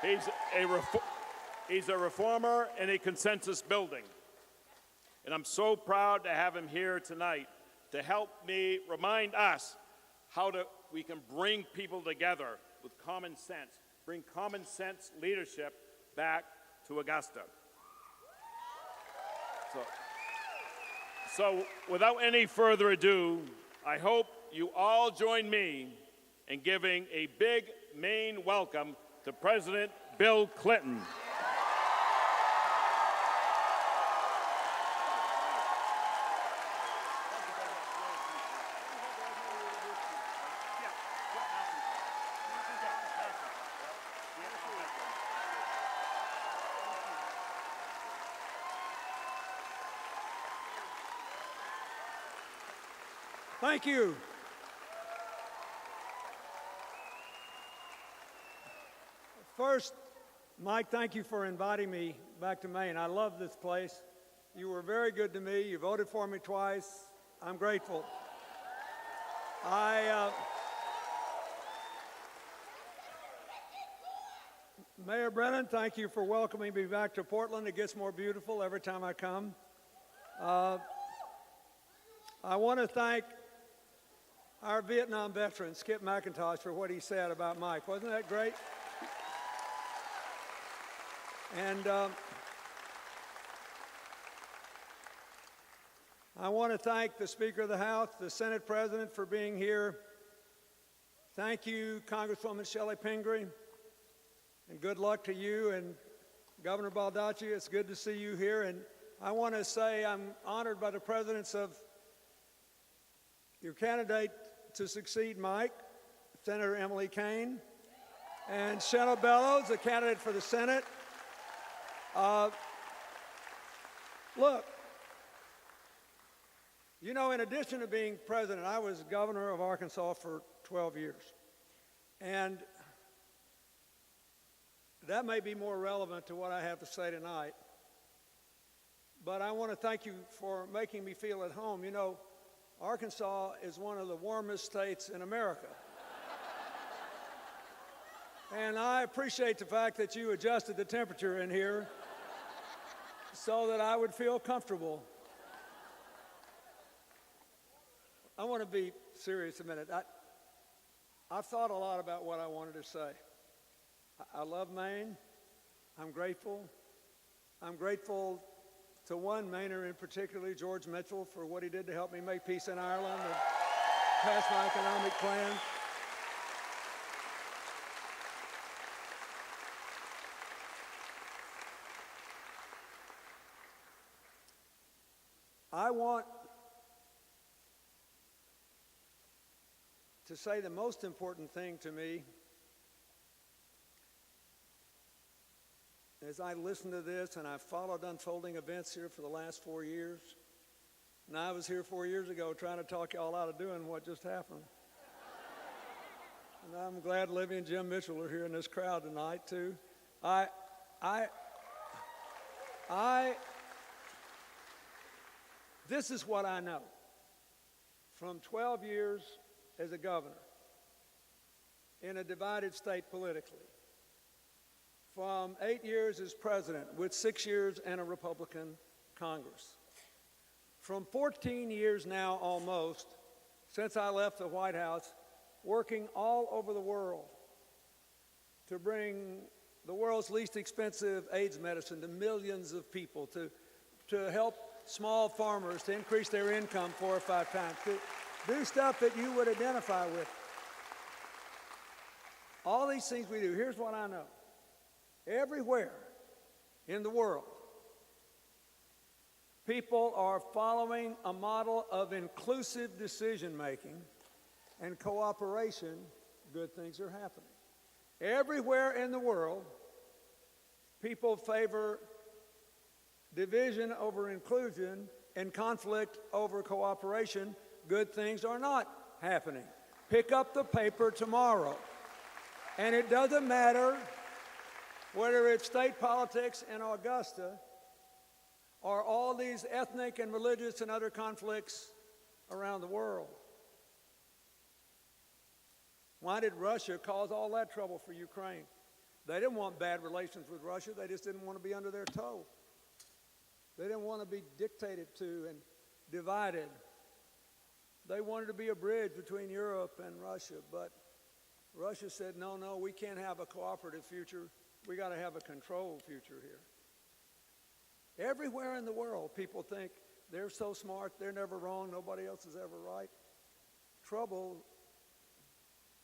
He's a reformer and a consensus building. And I'm so proud to have him here tonight to help me remind us how we can bring people together with common sense, bring common sense leadership back to Augusta. So without any further ado, I hope you all join me in giving a big Maine welcome to President Bill Clinton. Thank you. First, Mike, thank you for inviting me back to Maine. I love this place. You were very good to me. You voted for me twice. I'm grateful. Mayor Brennan, thank you for welcoming me back to Portland. It gets more beautiful every time I come. I want to thank our Vietnam veteran, Skip McIntosh, for what he said about Mike. Wasn't that great? And I want to thank the Speaker of the House, the Senate President for being here. Thank you, Congresswoman Shelley Pingree, and good luck to you and Governor Baldacci. It's good to see you here. And I want to say I'm honored by the presence of your candidate to succeed Mike, Senator Emily Kane, and Shenna Bellows, the candidate for the Senate. Look, you know, in addition to being president, I was governor of Arkansas for 12 years. And that may be more relevant to what I have to say tonight. But I want to thank you for making me feel at home. You know, Arkansas is one of the warmest states in America. And I appreciate the fact that you adjusted the temperature in here so that I would feel comfortable. I want to be serious a minute. I've thought a lot about what I wanted to say. I love Maine. I'm grateful. I'm grateful to one Mainer in particular, George Mitchell, for what he did to help me make peace in Ireland and pass my economic plan. I want to say the most important thing to me as I listen to this, and I've followed unfolding events here for the last 4 years, and I was here 4 years ago trying to talk y'all out of doing what just happened. And I'm glad Libby and Jim Mitchell are here in this crowd tonight, too. This is what I know from 12 years as a governor in a divided state politically, from 8 years as president with 6 years in a Republican Congress, from 14 years now almost since I left the White House, working all over the world to bring the world's least expensive AIDS medicine to millions of people, to help small farmers to increase their income 4 or 5 times, to do stuff that you would identify with. All these things we do, here's what I know. Everywhere in the world, people are following a model of inclusive decision-making and cooperation. Good things are happening. Everywhere in the world, people favor division over inclusion and conflict over cooperation. Good things are not happening. Pick up the paper tomorrow, and it doesn't matter whether it's state politics in Augusta or all these ethnic and religious and other conflicts around the world. Why did Russia cause all that trouble for Ukraine? They didn't want bad relations with Russia. They just didn't want to be under their toe. They didn't want to be dictated to and divided. They wanted to be a bridge between Europe and Russia, but Russia said, no, we can't have a cooperative future. We got to have a controlled future here. Everywhere in the world, people think they're so smart, they're never wrong, nobody else is ever right. Trouble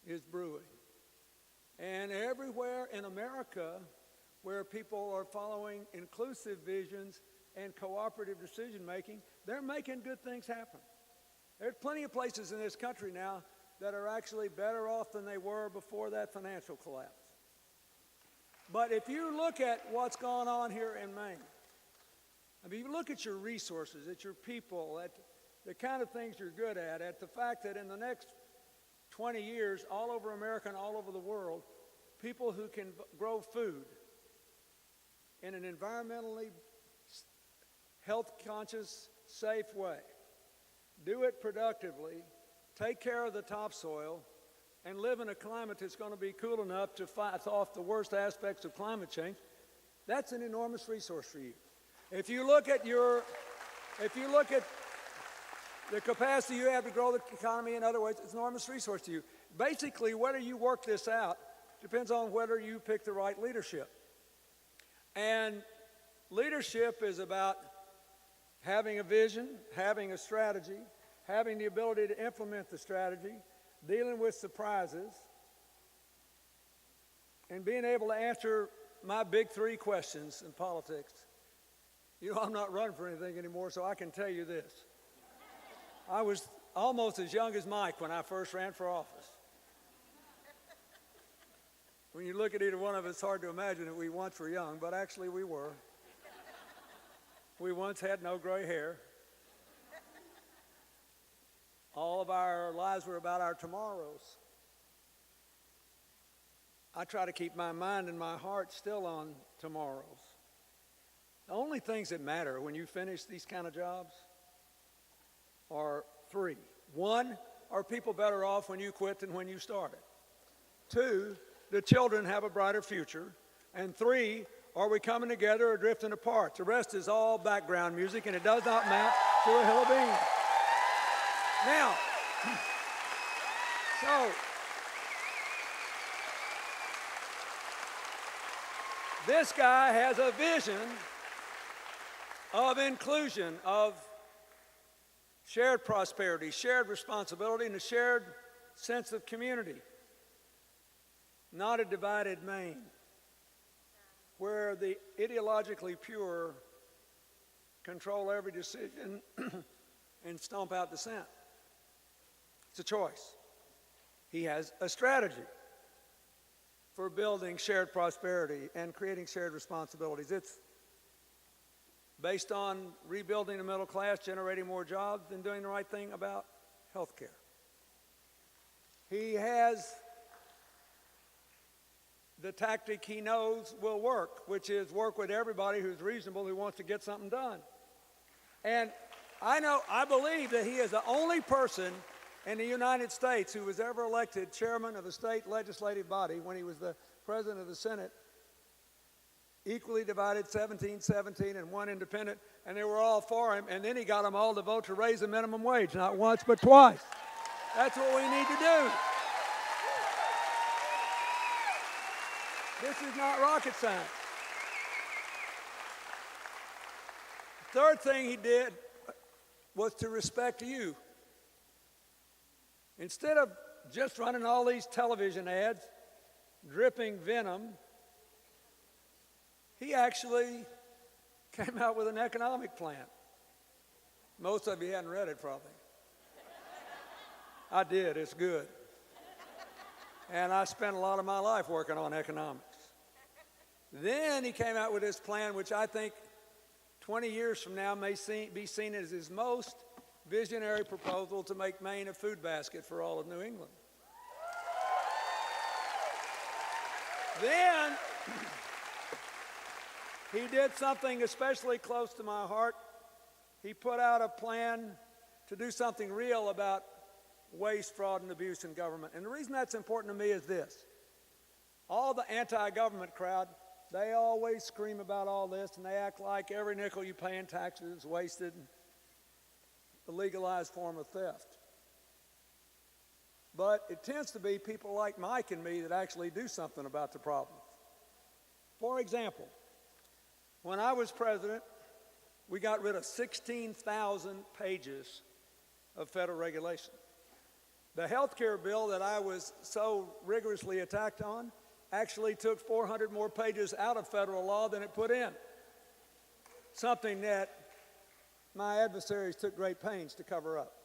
is brewing. And everywhere in America where people are following inclusive visions and cooperative decision making, they're making good things happen. There's plenty of places in this country now that are actually better off than they were before that financial collapse. But if you look at what's going on here in Maine, I mean, you look at your resources, at your people, at the kind of things you're good at the fact that in the next 20 years, all over America and all over the world, people who can grow food in an environmentally health-conscious, safe way, do it productively, take care of the topsoil, and live in a climate that's going to be cool enough to fight off the worst aspects of climate change, that's an enormous resource for you. If you look at the capacity you have to grow the economy in other ways, it's an enormous resource to you. Basically, whether you work this out depends on whether you pick the right leadership. And leadership is about having a vision, having a strategy, having the ability to implement the strategy, dealing with surprises, and being able to answer my big three questions in politics. You know, I'm not running for anything anymore, so I can tell you this. I was almost as young as Mike when I first ran for office. When you look at either one of us, it's hard to imagine that we once were young, but actually we were. We once had no gray hair. All of our lives were about our tomorrows. I try to keep my mind and my heart still on tomorrows. The only things that matter when you finish these kind of jobs are three. One, are people better off when you quit than when you started? Two, the children have a brighter future. And three, are we coming together or drifting apart? The rest is all background music, and it does not mount to a hill of beans. Now, so this guy has a vision of inclusion, of shared prosperity, shared responsibility, and a shared sense of community. Not a divided Maine, where the ideologically pure control every decision and stomp out dissent. It's a choice. He has a strategy for building shared prosperity and creating shared responsibilities. It's based on rebuilding the middle class, generating more jobs, and doing the right thing about health care. He has the tactic he knows will work, which is work with everybody who's reasonable, who wants to get something done. And I believe that he is the only person in the United States who was ever elected chairman of a state legislative body when he was the president of the Senate, equally divided 17-17 and one independent, and they were all for him, and then he got them all to vote to raise the minimum wage, not once but twice. That's what we need to do. This is not rocket science. The third thing he did was to respect you. Instead of just running all these television ads, dripping venom, he actually came out with an economic plan. Most of you hadn't read it probably. I did, it's good. And I spent a lot of my life working on economics. Then he came out with this plan, which I think 20 years from now may be seen as his most visionary proposal to make Maine a food basket for all of New England. Then he did something especially close to my heart. He put out a plan to do something real about waste, fraud, and abuse in government. And the reason that's important to me is this. All the anti-government crowd, they always scream about all this, and they act like every nickel you pay in taxes is wasted, a legalized form of theft. But it tends to be people like Mike and me that actually do something about the problem. For example, when I was president, we got rid of 16,000 pages of federal regulation. The health care bill that I was so rigorously attacked on actually took 400 more pages out of federal law than it put in, something that my adversaries took great pains to cover up.